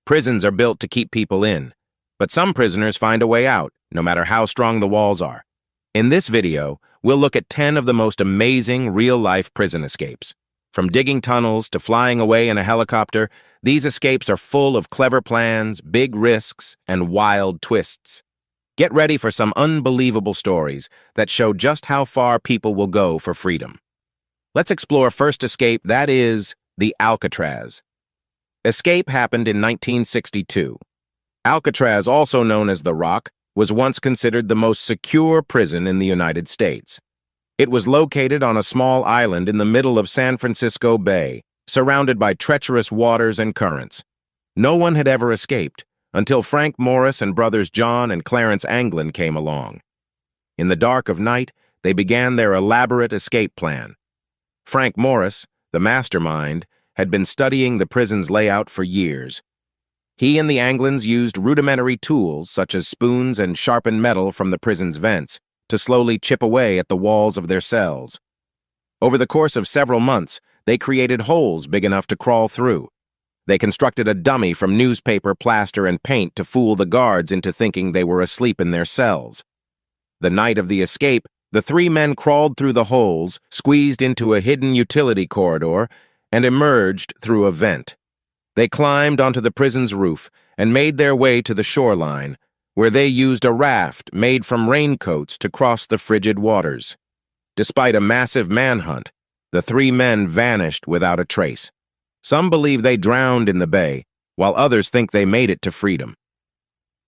Prisons are built to keep people in, but some prisoners find a way out, no matter how strong the walls are. In this video, we'll look at 10 of the most amazing real-life prison escapes. From digging tunnels to flying away in a helicopter, these escapes are full of clever plans, big risks, and wild twists. Get ready for some unbelievable stories that show just how far people will go for freedom. Let's explore first escape, that is, the Alcatraz. Escape happened in 1962. Alcatraz, also known as the Rock, was once considered the most secure prison in the United States. It was located on a small island in the middle of San Francisco Bay, surrounded by treacherous waters and currents. No one had ever escaped until Frank Morris and brothers John and Clarence Anglin came along. In the dark of night, they began their elaborate escape plan. Frank Morris, the mastermind, had been studying the prison's layout for years. He and the Anglins used rudimentary tools such as spoons and sharpened metal from the prison's vents to slowly chip away at the walls of their cells. Over the course of several months, they created holes big enough to crawl through. They constructed a dummy from newspaper, plaster, and paint to fool the guards into thinking they were asleep in their cells. The night of the escape, the three men crawled through the holes, squeezed into a hidden utility corridor, and emerged through a vent. They climbed onto the prison's roof and made their way to the shoreline, where they used a raft made from raincoats to cross the frigid waters. Despite a massive manhunt, the three men vanished without a trace. Some believe they drowned in the bay, while others think they made it to freedom.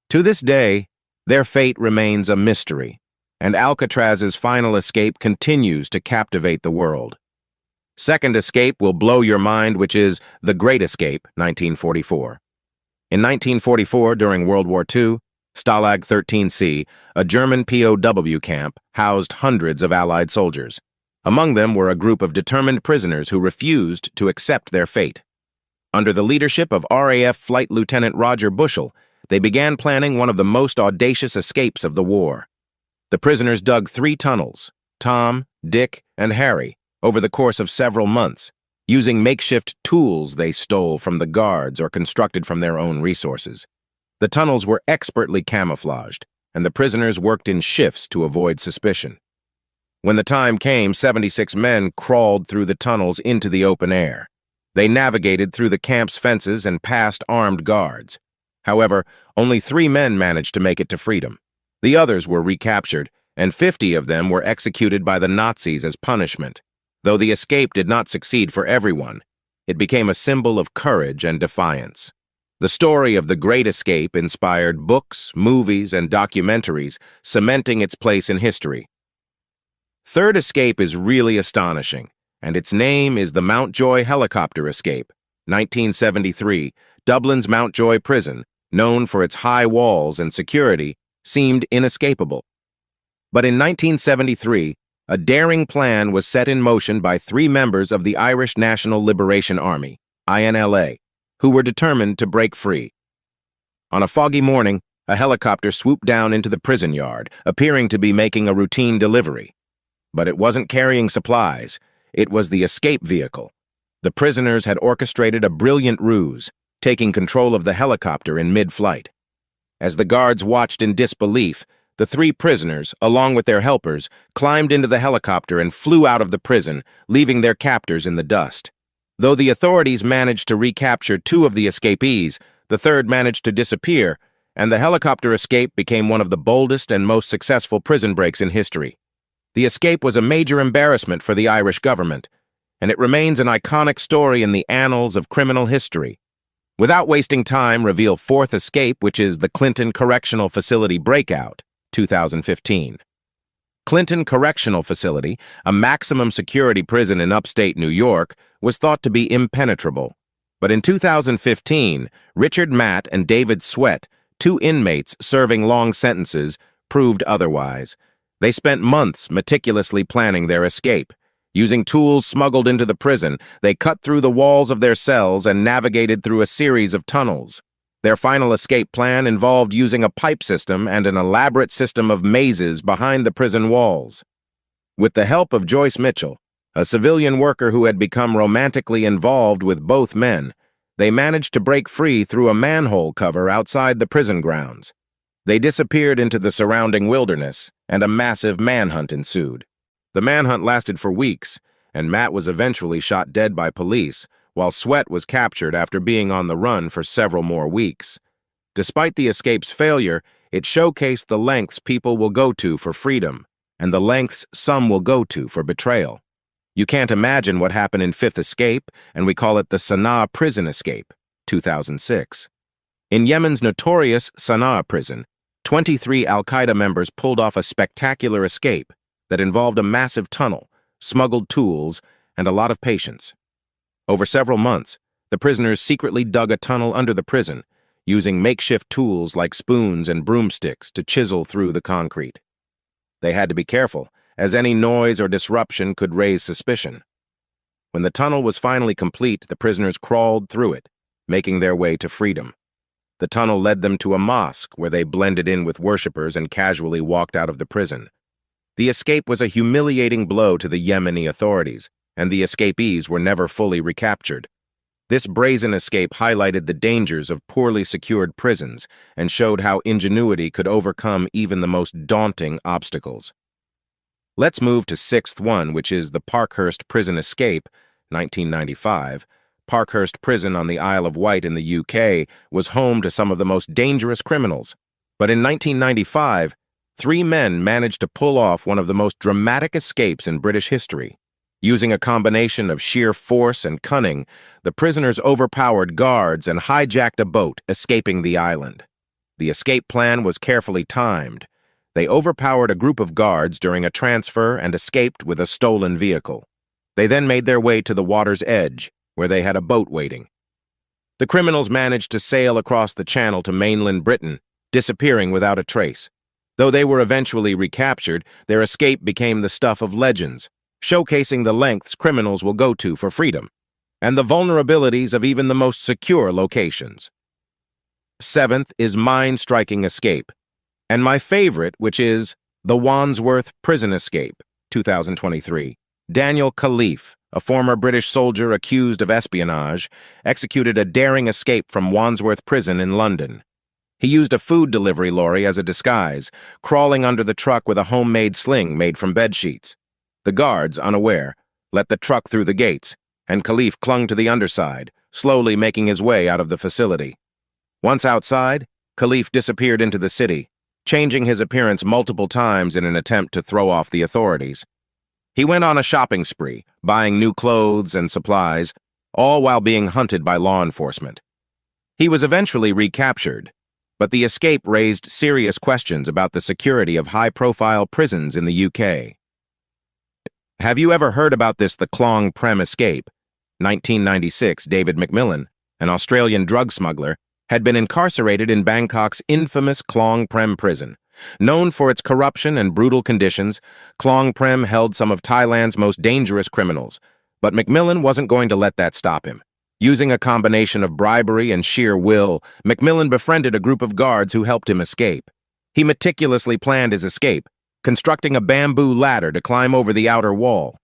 To this day, their fate remains a mystery, and Alcatraz's final escape continues to captivate the world. Second escape will blow your mind, which is The Great Escape, 1944. In 1944, during World War II, Stalag XIII-C, a German POW camp, housed hundreds of Allied soldiers. Among them were a group of determined prisoners who refused to accept their fate. Under the leadership of RAF Flight Lieutenant Roger Bushell, they began planning one of the most audacious escapes of the war. The prisoners dug 3 tunnels, Tom, Dick, and Harry, over the course of several months, using makeshift tools they stole from the guards or constructed from their own resources. The tunnels were expertly camouflaged, and the prisoners worked in shifts to avoid suspicion. When the time came, 76 men crawled through the tunnels into the open air. They navigated through the camp's fences and past armed guards. However, only 3 men managed to make it to freedom. The others were recaptured, and 50 of them were executed by the Nazis as punishment. Though the escape did not succeed for everyone, it became a symbol of courage and defiance. The story of the Great Escape inspired books, movies, and documentaries, cementing its place in history. Third escape is really astonishing, and its name is the Mountjoy helicopter escape, 1973. Dublin's Mountjoy prison, known for its high walls and security, seemed inescapable. But in 1973, a daring plan was set in motion by 3 members of the Irish National Liberation Army, INLA, who were determined to break free. On a foggy morning, a helicopter swooped down into the prison yard, appearing to be making a routine delivery. But it wasn't carrying supplies. It was the escape vehicle. The prisoners had orchestrated a brilliant ruse, taking control of the helicopter in mid-flight. As the guards watched in disbelief, the 3 prisoners, along with their helpers, climbed into the helicopter and flew out of the prison, leaving their captors in the dust. Though the authorities managed to recapture 2 of the escapees, the third managed to disappear, and the helicopter escape became one of the boldest and most successful prison breaks in history. The escape was a major embarrassment for the Irish government, and it remains an iconic story in the annals of criminal history. Without wasting time, reveal fourth escape, which is the Clinton Correctional Facility Breakout, 2015. Clinton Correctional Facility, a maximum security prison in upstate New York, was thought to be impenetrable. But in 2015, Richard Matt and David Sweat, 2 inmates serving long sentences, proved otherwise. They spent months meticulously planning their escape. Using tools smuggled into the prison, they cut through the walls of their cells and navigated through a series of tunnels. Their final escape plan involved using a pipe system and an elaborate system of mazes behind the prison walls. With the help of Joyce Mitchell, a civilian worker who had become romantically involved with both men, they managed to break free through a manhole cover outside the prison grounds. They disappeared into the surrounding wilderness, and a massive manhunt ensued. The manhunt lasted for weeks, and Matt was eventually shot dead by police, while Sweat was captured after being on the run for several more weeks. Despite the escape's failure, it showcased the lengths people will go to for freedom, and the lengths some will go to for betrayal. You can't imagine what happened in Fifth Escape, and we call it the Sana'a prison escape, 2006. In Yemen's notorious Sana'a prison, 23 al-Qaeda members pulled off a spectacular escape that involved a massive tunnel, smuggled tools, and a lot of patience. Over several months, the prisoners secretly dug a tunnel under the prison, using makeshift tools like spoons and broomsticks to chisel through the concrete. They had to be careful, as any noise or disruption could raise suspicion. When the tunnel was finally complete, the prisoners crawled through it, making their way to freedom. The tunnel led them to a mosque where they blended in with worshippers and casually walked out of the prison. The escape was a humiliating blow to the Yemeni authorities, and the escapees were never fully recaptured. This brazen escape highlighted the dangers of poorly secured prisons and showed how ingenuity could overcome even the most daunting obstacles. Let's move to XIII-C, which is the Parkhurst prison escape, 1995. Parkhurst Prison on the Isle of Wight in the UK was home to some of the most dangerous criminals. But in 1995, 3 men managed to pull off one of the most dramatic escapes in British history. Using a combination of sheer force and cunning, the prisoners overpowered guards and hijacked a boat, escaping the island. The escape plan was carefully timed. They overpowered a group of guards during a transfer and escaped with a stolen vehicle. They then made their way to the water's edge, where they had a boat waiting. The criminals managed to sail across the channel to mainland Britain, disappearing without a trace. Though they were eventually recaptured, their escape became the stuff of legends, showcasing the lengths criminals will go to for freedom, and the vulnerabilities of even the most secure locations. 7th is Mind-Striking Escape, and my favorite, which is the Wandsworth Prison Escape, 2023. Daniel Khalif, a former British soldier accused of espionage, executed a daring escape from Wandsworth Prison in London. He used a food delivery lorry as a disguise, crawling under the truck with a homemade sling made from bedsheets. The guards, unaware, let the truck through the gates, and Khalif clung to the underside, slowly making his way out of the facility. Once outside, Khalif disappeared into the city, changing his appearance multiple times in an attempt to throw off the authorities. He went on a shopping spree, buying new clothes and supplies, all while being hunted by law enforcement. He was eventually recaptured, but the escape raised serious questions about the security of high-profile prisons in the UK. Have you ever heard about the Clong Prem escape? 1996, David Macmillan, an Australian drug smuggler, had been incarcerated in Bangkok's infamous Clong Prem prison. Known for its corruption and brutal conditions, Clong Prem held some of Thailand's most dangerous criminals, but Macmillan wasn't going to let that stop him. Using a combination of bribery and sheer will, Macmillan befriended a group of guards who helped him escape. He meticulously planned his escape, constructing a bamboo ladder to climb over the outer wall.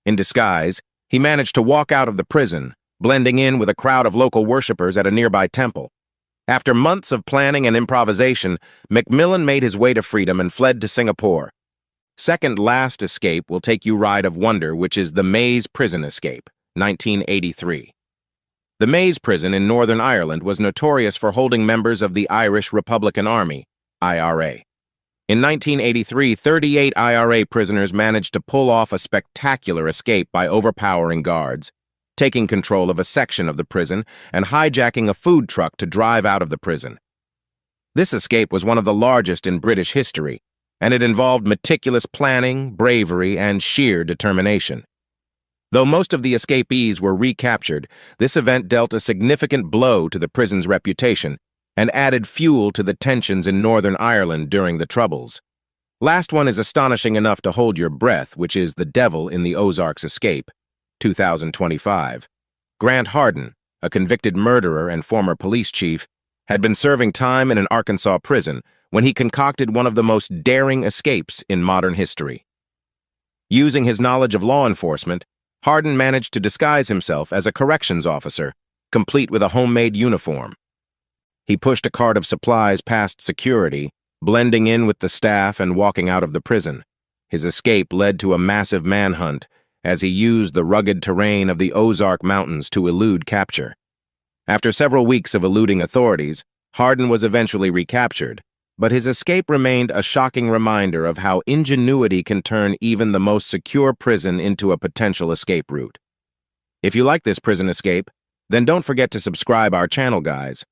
In disguise, he managed to walk out of the prison, blending in with a crowd of local worshippers at a nearby temple. After months of planning and improvisation, Macmillan made his way to freedom and fled to Singapore. Second last escape will take you ride of wonder, which is the Maze Prison Escape, 1983. The Maze Prison in Northern Ireland was notorious for holding members of the Irish Republican Army, IRA. In 1983, 38 IRA prisoners managed to pull off a spectacular escape by overpowering guards, taking control of a section of the prison and hijacking a food truck to drive out of the prison. This escape was one of the largest in British history, and it involved meticulous planning, bravery, and sheer determination. Though most of the escapees were recaptured, this event dealt a significant blow to the prison's reputation and added fuel to the tensions in Northern Ireland during the Troubles. Last one is astonishing enough to hold your breath, which is The Devil in the Ozarks Escape, 2025. Grant Hardin, a convicted murderer and former police chief, had been serving time in an Arkansas prison when he concocted one of the most daring escapes in modern history. Using his knowledge of law enforcement, Hardin managed to disguise himself as a corrections officer, complete with a homemade uniform. He pushed a cart of supplies past security, blending in with the staff and walking out of the prison. His escape led to a massive manhunt as he used the rugged terrain of the Ozark Mountains to elude capture. After several weeks of eluding authorities, Hardin was eventually recaptured, but his escape remained a shocking reminder of how ingenuity can turn even the most secure prison into a potential escape route. If you like this prison escape, then don't forget to subscribe our channel, guys.